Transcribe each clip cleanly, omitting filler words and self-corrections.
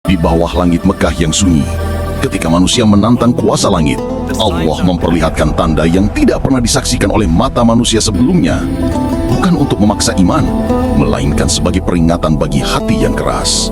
Di bawah langit Mekah yang sunyi, ketika manusia menantang kuasa langit, Allah memperlihatkan tanda yang tidak pernah disaksikan oleh mata manusia sebelumnya. Bukan untuk memaksa iman, melainkan sebagai peringatan bagi hati yang keras.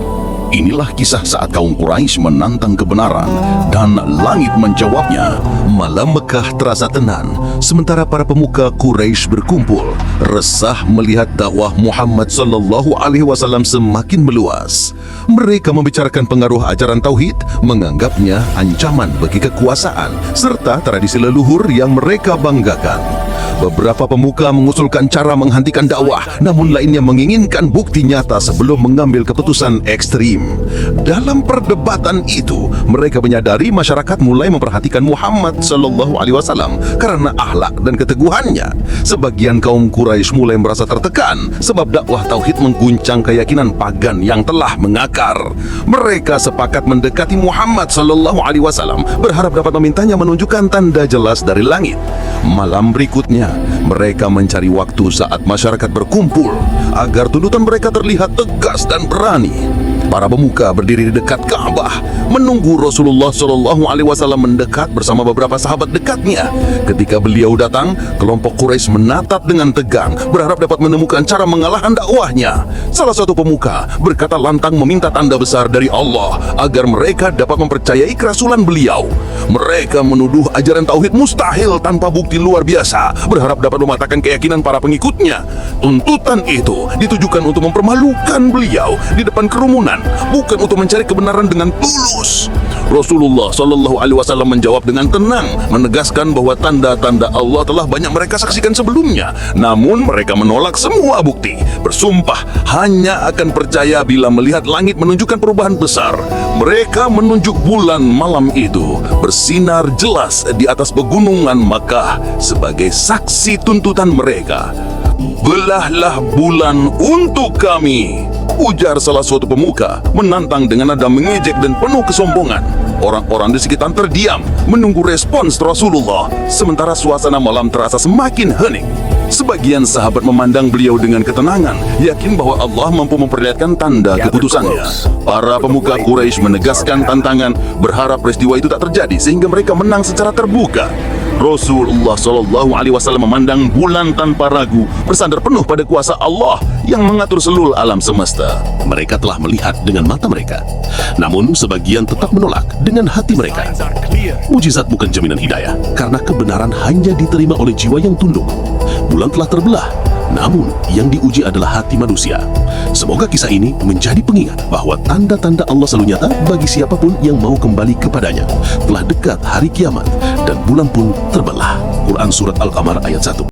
Inilah kisah saat kaum Quraisy menantang kebenaran dan langit menjawabnya. Malam Mekah terasa tenang, sementara para pemuka Quraisy berkumpul, resah melihat dakwah Muhammad SAW semakin meluas. Mereka membicarakan pengaruh ajaran tauhid, menganggapnya ancaman bagi kekuasaan serta tradisi leluhur yang mereka banggakan. Beberapa pemuka mengusulkan cara menghentikan dakwah, namun lainnya menginginkan bukti nyata sebelum mengambil keputusan ekstrim. Dalam perdebatan itu, mereka menyadari masyarakat mulai memperhatikan Muhammad SAW karena akhlak dan keteguhannya. Sebagian kaum Quraisy mulai merasa tertekan sebab dakwah tauhid mengguncang keyakinan pagan yang telah mengakar. Mereka sepakat mendekati Muhammad SAW, berharap dapat memintanya menunjukkan tanda jelas dari langit. Malam berikutnya, mereka mencari waktu saat masyarakat berkumpul agar tuntutan mereka terlihat tegas dan berani. Para pemuka berdiri di dekat Ka'bah menunggu Rasulullah SAW mendekat bersama beberapa sahabat dekatnya. Ketika beliau datang, kelompok Quraisy menatap dengan tegang, berharap dapat menemukan cara mengalahkan dakwahnya. Salah satu pemuka berkata lantang meminta tanda besar dari Allah agar mereka dapat mempercayai kerasulan beliau. Mereka menuduh ajaran tauhid mustahil tanpa bukti luar biasa, berharap dapat mematahkan keyakinan para pengikutnya. Tuntutan itu ditujukan untuk mempermalukan beliau di depan kerumunan, bukan untuk mencari kebenaran dengan tulus. Rasulullah SAW menjawab dengan tenang, menegaskan bahwa tanda-tanda Allah telah banyak mereka saksikan sebelumnya. Namun mereka menolak semua bukti, bersumpah hanya akan percaya bila melihat langit menunjukkan perubahan besar. Mereka menunjuk bulan malam itu bersinar jelas di atas pegunungan Makkah sebagai saksi tuntutan mereka. "Belahlah bulan untuk kami," ujar salah suatu pemuka, menantang dengan nada mengejek dan penuh kesombongan. Orang-orang di sekitar terdiam menunggu respons Rasulullah, sementara suasana malam terasa semakin hening. Sebagian sahabat memandang beliau dengan ketenangan, yakin bahwa Allah mampu memperlihatkan tanda keputusannya. Para pemuka Quraisy menegaskan tantangan, berharap peristiwa itu tak terjadi sehingga mereka menang secara terbuka. Rasulullah SAW memandang bulan tanpa ragu, bersandar penuh pada kuasa Allah yang mengatur seluruh alam semesta. Mereka telah melihat dengan mata mereka, namun sebagian tetap menolak dengan hati mereka. Mujizat bukan jaminan hidayah, karena kebenaran hanya diterima oleh jiwa yang tunduk. Bulan telah terbelah, namun yang diuji adalah hati manusia. Semoga kisah ini menjadi pengingat bahwa tanda-tanda Allah selalu nyata bagi siapapun yang mau kembali kepadanya. Telah dekat hari kiamat dan bulan pun terbelah. Quran Surat Al-Qamar ayat 1.